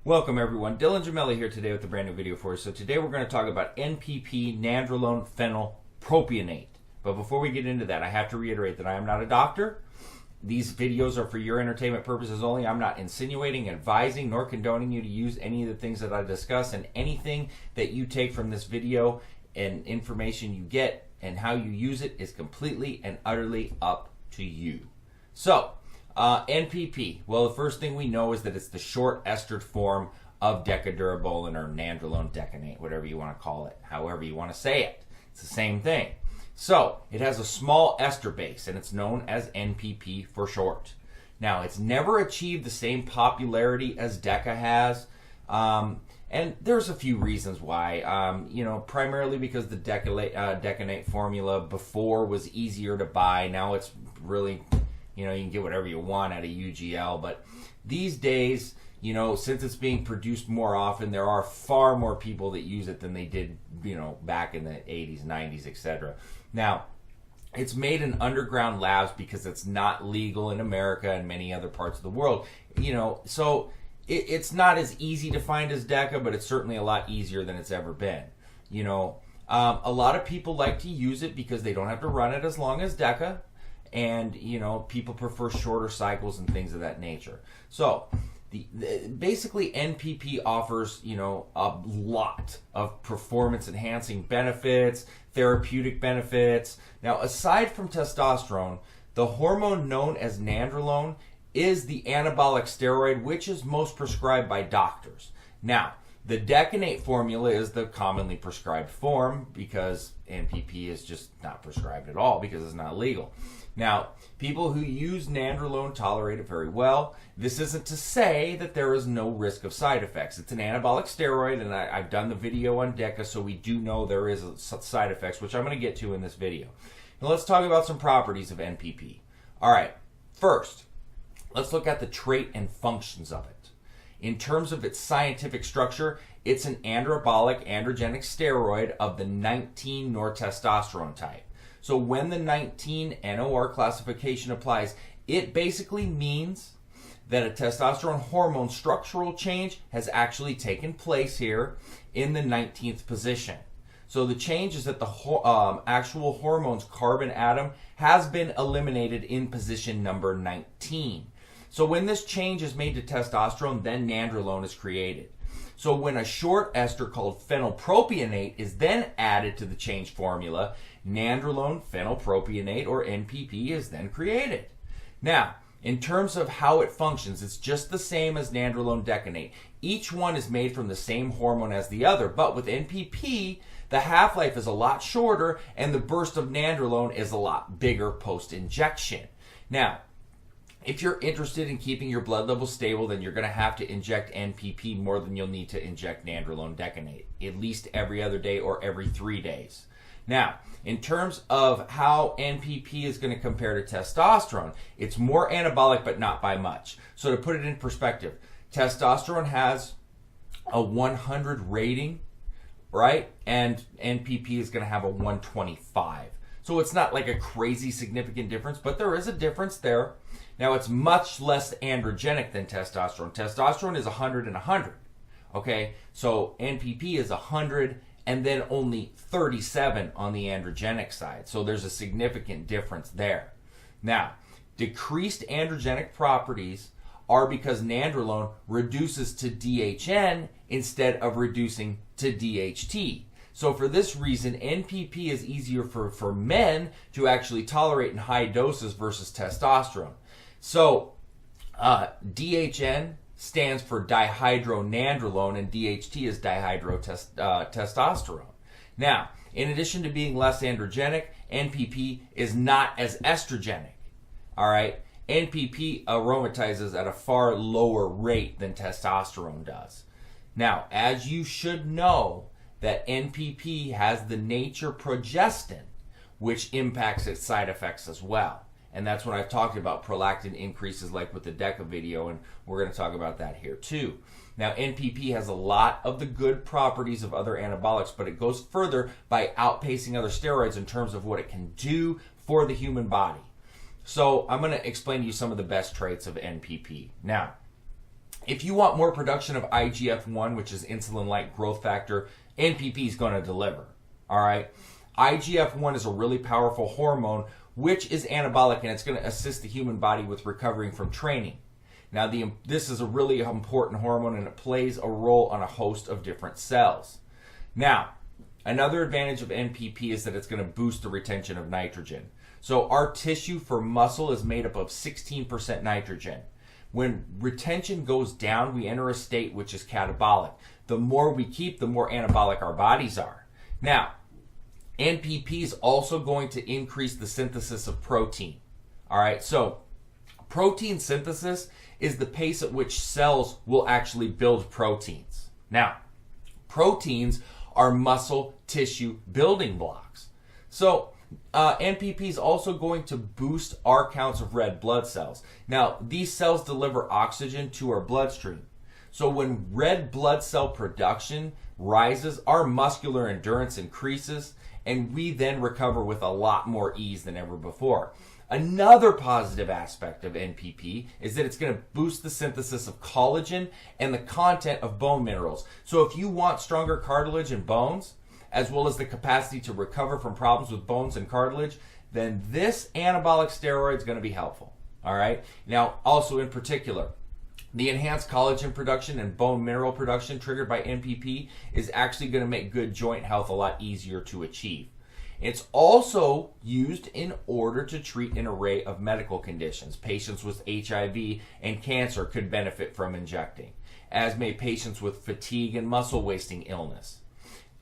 Welcome everyone, Dylan Gemelli here today with a brand new video for you. So today we're going to talk about NPP, Nandrolone phenylpropionate. But before we get into that, I have to reiterate that I am not a doctor. These videos are for your entertainment purposes only. I'm not insinuating, advising, nor condoning you to use any of the things that I discuss, and anything that you take from this video and information you get and how you use it is completely and utterly up to you. So, NPP. Well, the first thing we know is that it's the short estered form of Decadurabolin or Nandrolone decanate, whatever you want to call it, however you want to say it. It's the same thing. So, it has a small ester base, and it's known as NPP for short. Now, it's never achieved the same popularity as Deca has, and there's a few reasons why. Primarily because the decanate formula before was easier to buy. Now it's really, you can get whatever you want out of UGL, but these days, since it's being produced more often, there are far more people that use it than they did, back in the 80s, 90s, etc. Now, it's made in underground labs because it's not legal in America and many other parts of the world. So it's not as easy to find as Deca, but it's certainly a lot easier than it's ever been. A lot of people like to use it because they don't have to run it as long as Deca, and people prefer shorter cycles and things of that nature. So basically NPP offers a lot of performance enhancing benefits, therapeutic benefits. Now, aside from testosterone, the hormone known as Nandrolone is the anabolic steroid which is most prescribed by doctors. Now, the decanate formula is the commonly prescribed form because NPP is just not prescribed at all because it's not legal. Now, people who use Nandrolone tolerate it very well. This isn't to say that there is no risk of side effects. It's an anabolic steroid, and I've done the video on Deca, so we do know there is side effects, which I'm going to get to in this video. Now, let's talk about some properties of NPP. All right, first, let's look at the trait and functions of it. In terms of its scientific structure, it's an androgenic steroid of the 19-nortestosterone type. So when the 19 NOR classification applies, it basically means that a testosterone hormone structural change has actually taken place here in the 19th position. So the change is that the actual hormone's carbon atom has been eliminated in position number 19. So when this change is made to testosterone, then Nandrolone is created. So when a short ester called phenylpropionate is then added to the change formula, Nandrolone phenylpropionate, or NPP, is then created. Now, in terms of how it functions, it's just the same as Nandrolone decanate. Each one is made from the same hormone as the other, but with NPP, the half-life is a lot shorter and the burst of Nandrolone is a lot bigger post-injection. Now, if you're interested in keeping your blood levels stable, then you're going to have to inject NPP more than you'll need to inject Nandrolone decanate, at least every other day or every 3 days. Now, in terms of how NPP is going to compare to testosterone, it's more anabolic but not by much. So to put it in perspective, testosterone has a 100 rating, right? And NPP is going to have a 125. So it's not like a crazy significant difference, but there is a difference there. Now, it's much less androgenic than testosterone. Testosterone is 100 and 100, okay? So NPP is 100 and then only 37 on the androgenic side. So there's a significant difference there. Now, decreased androgenic properties are because Nandrolone reduces to DHN instead of reducing to DHT. So for this reason, NPP is easier for men to actually tolerate in high doses versus testosterone. So DHN stands for dihydronandrolone, and DHT is dihydrotestosterone. Now, in addition to being less androgenic, NPP is not as estrogenic. All right, NPP aromatizes at a far lower rate than testosterone does. Now, as you should know, that NPP has the nature progestin, which impacts its side effects as well. And that's when I've talked about prolactin increases like with the Deca video, and we're going to talk about that here too. Now, NPP has a lot of the good properties of other anabolics, but it goes further by outpacing other steroids in terms of what it can do for the human body. So I'm going to explain to you some of the best traits of NPP. Now, If you want more production of IGF-1, which is insulin-like growth factor, NPP is going to deliver. All right. IGF-1 is a really powerful hormone, which is anabolic, and it's going to assist the human body with recovering from training. Now, this is a really important hormone, and it plays a role on a host of different cells. Now, another advantage of NPP is that it's going to boost the retention of nitrogen. So our tissue for muscle is made up of 16% nitrogen. When retention goes down, we enter a state which is catabolic. The more we keep, the more anabolic our bodies are. Now, NPP is also going to increase the synthesis of protein. All right, so protein synthesis is the pace at which cells will actually build proteins. Now, proteins are muscle tissue building blocks. So NPP is also going to boost our counts of red blood cells. Now, these cells deliver oxygen to our bloodstream. So when red blood cell production rises, our muscular endurance increases, and we then recover with a lot more ease than ever before. Another positive aspect of NPP is that it's going to boost the synthesis of collagen and the content of bone minerals. So if you want stronger cartilage and bones, as well as the capacity to recover from problems with bones and cartilage, then this anabolic steroid is going to be helpful. All right. Now, also in particular, the enhanced collagen production and bone mineral production triggered by NPP is actually going to make good joint health a lot easier to achieve. It's also used in order to treat an array of medical conditions. Patients with HIV and cancer could benefit from injecting, as may patients with fatigue and muscle wasting illness,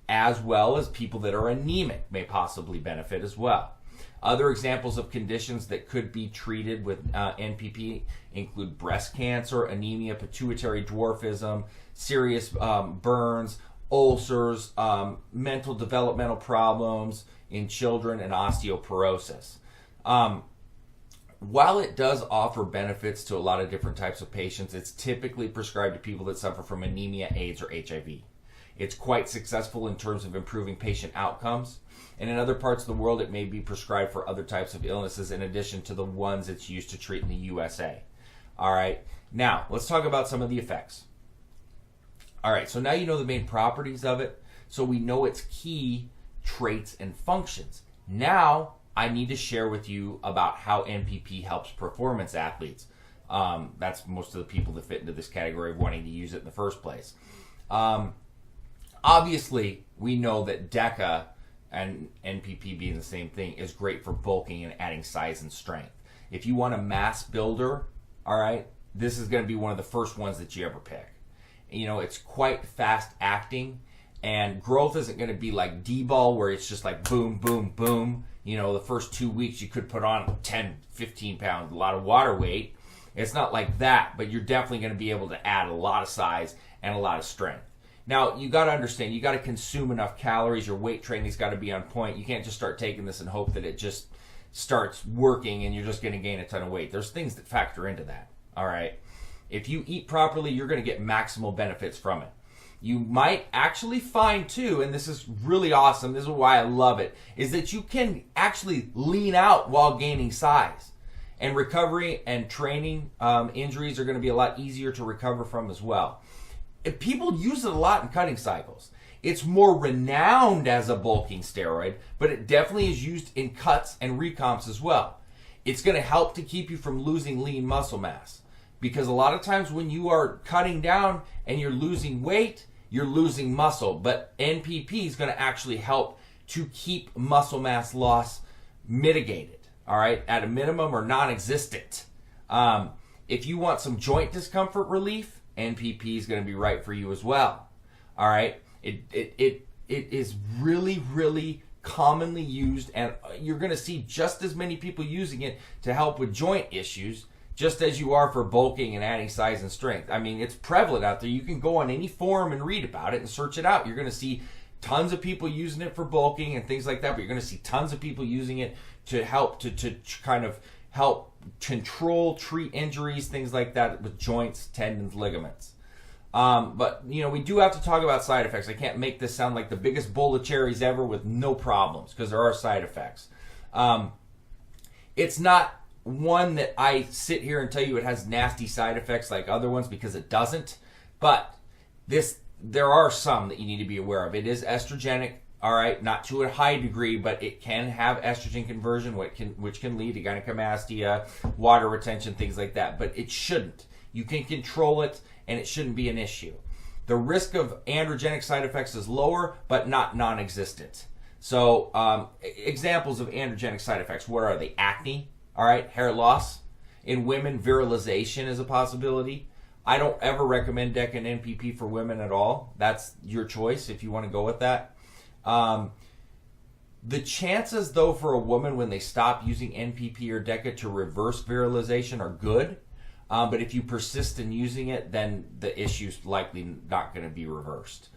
as well as people that are anemic may possibly benefit as well. Other examples of conditions that could be treated with NPP include breast cancer, anemia, pituitary dwarfism, serious burns, ulcers, mental developmental problems in children, and osteoporosis. While it does offer benefits to a lot of different types of patients, it's typically prescribed to people that suffer from anemia, AIDS, or HIV. It's quite successful in terms of improving patient outcomes, and in other parts of the world it may be prescribed for other types of illnesses in addition to the ones it's used to treat in the USA. All right, now let's talk about some of the effects. All right, so now you know the main properties of it, so we know its key traits and functions. Now I need to share with you about how NPP helps performance athletes. That's most of the people that fit into this category of wanting to use it in the first place. Obviously, we know that Deca and NPP being the same thing is great for bulking and adding size and strength. If you want a mass builder, all right, this is going to be one of the first ones that you ever pick. You know, it's quite fast acting, and growth isn't going to be like D-ball where it's just like boom, boom, boom. You know, the first 2 weeks you could put on 10, 15 pounds, a lot of water weight. It's not like that, but you're definitely going to be able to add a lot of size and a lot of strength. Now, you got to understand, you got to consume enough calories. Your weight training's got to be on point. You can't just start taking this and hope that it just starts working and you're just going to gain a ton of weight. There's things that factor into that, all right? If you eat properly, you're going to get maximal benefits from it. You might actually find, too, and this is really awesome, this is why I love it, is that you can actually lean out while gaining size. And recovery and training injuries are going to be a lot easier to recover from as well. People use it a lot in cutting cycles. It's more renowned as a bulking steroid, but it definitely is used in cuts and recomps as well. It's going to help to keep you from losing lean muscle mass, because a lot of times when you are cutting down and you're losing weight, you're losing muscle, but NPP is going to actually help to keep muscle mass loss mitigated, all right, at a minimum or non-existent. If you want some joint discomfort relief, NPP is going to be right for you as well. All right, it is really, really commonly used, and you're going to see just as many people using it to help with joint issues, just as you are for bulking and adding size and strength. I mean, it's prevalent out there. You can go on any forum and read about it and search it out. You're going to see tons of people using it for bulking and things like that, but you're going to see tons of people using it to help to kind of help control, treat injuries, things like that with joints, tendons, ligaments. But, you know, we do have to talk about side effects. I can't make this sound like the biggest bowl of cherries ever with no problems, because there are side effects. It's not one that I sit here and tell you it has nasty side effects like other ones, because it doesn't. But there are some that you need to be aware of. It is estrogenic, all right, not to a high degree, but it can have estrogen conversion, which can lead to gynecomastia, water retention, things like that. But it shouldn't. You can control it, and it shouldn't be an issue. The risk of androgenic side effects is lower, but not non-existent. So examples of androgenic side effects, what are they? Acne, all right, hair loss. In women, virilization is a possibility. I don't ever recommend Deca and NPP for women at all. That's your choice if you want to go with that. The chances, though, for a woman when they stop using NPP or Deca to reverse virilization are good. But if you persist in using it, then the issue's likely not going to be reversed.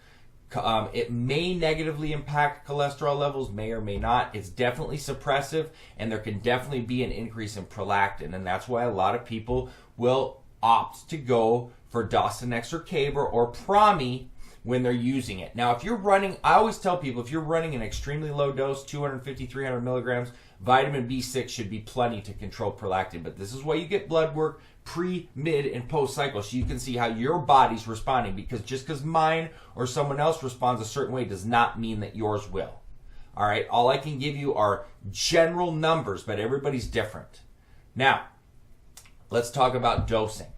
It may negatively impact cholesterol levels, may or may not. It's definitely suppressive, and there can definitely be an increase in prolactin, and that's why a lot of people will opt to go for Dostinex or Caber or Promi when they're using it. Now, if you're running, I always tell people, if you're running an extremely low dose, 250, 300 milligrams, vitamin B6 should be plenty to control prolactin. But this is why you get blood work pre, mid, and post cycle, so you can see how your body's responding, because just because mine or someone else responds a certain way does not mean that yours will. All right, all I can give you are general numbers, but everybody's different. Now, let's talk about dosing.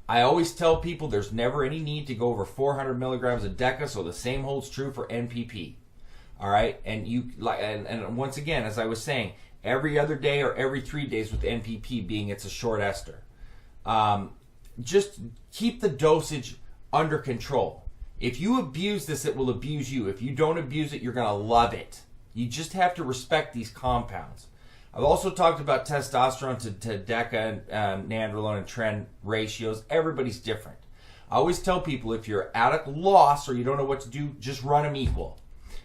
I always tell people there's never any need to go over 400 milligrams of Deca, so the same holds true for NPP. All right, and and once again, as I was saying, every other day or every 3 days with NPP, being it's a short ester. Just keep the dosage under control. If you abuse this, it will abuse you. If you don't abuse it, you're going to love it. You just have to respect these compounds. I've also talked about testosterone to Deca and Nandrolone and trend ratios. Everybody's different. I always tell people, if you're at a loss or you don't know what to do, just run them equal.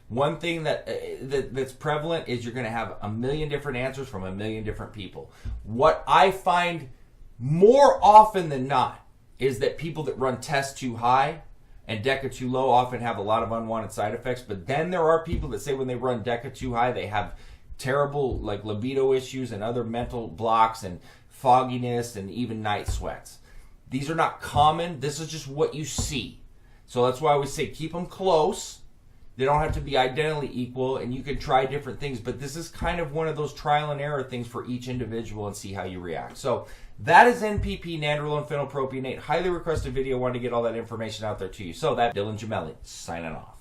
One thing that's prevalent is you're going to have a million different answers from a million different people. What I find more often than not is that people that run test too high and Deca too low often have a lot of unwanted side effects. But then there are people that say when they run Deca too high, they have terrible libido issues and other mental blocks and fogginess and even night sweats. These are not common. This is just what you see. So that's why I always say keep them close. They don't have to be identically equal, and you can try different things, but this is kind of one of those trial and error things for each individual and see how you react. So that is NPP, Nandrolone phenylpropionate. Highly requested video. Wanted to get all that information out there to you. So that Dylan Gemelli signing off.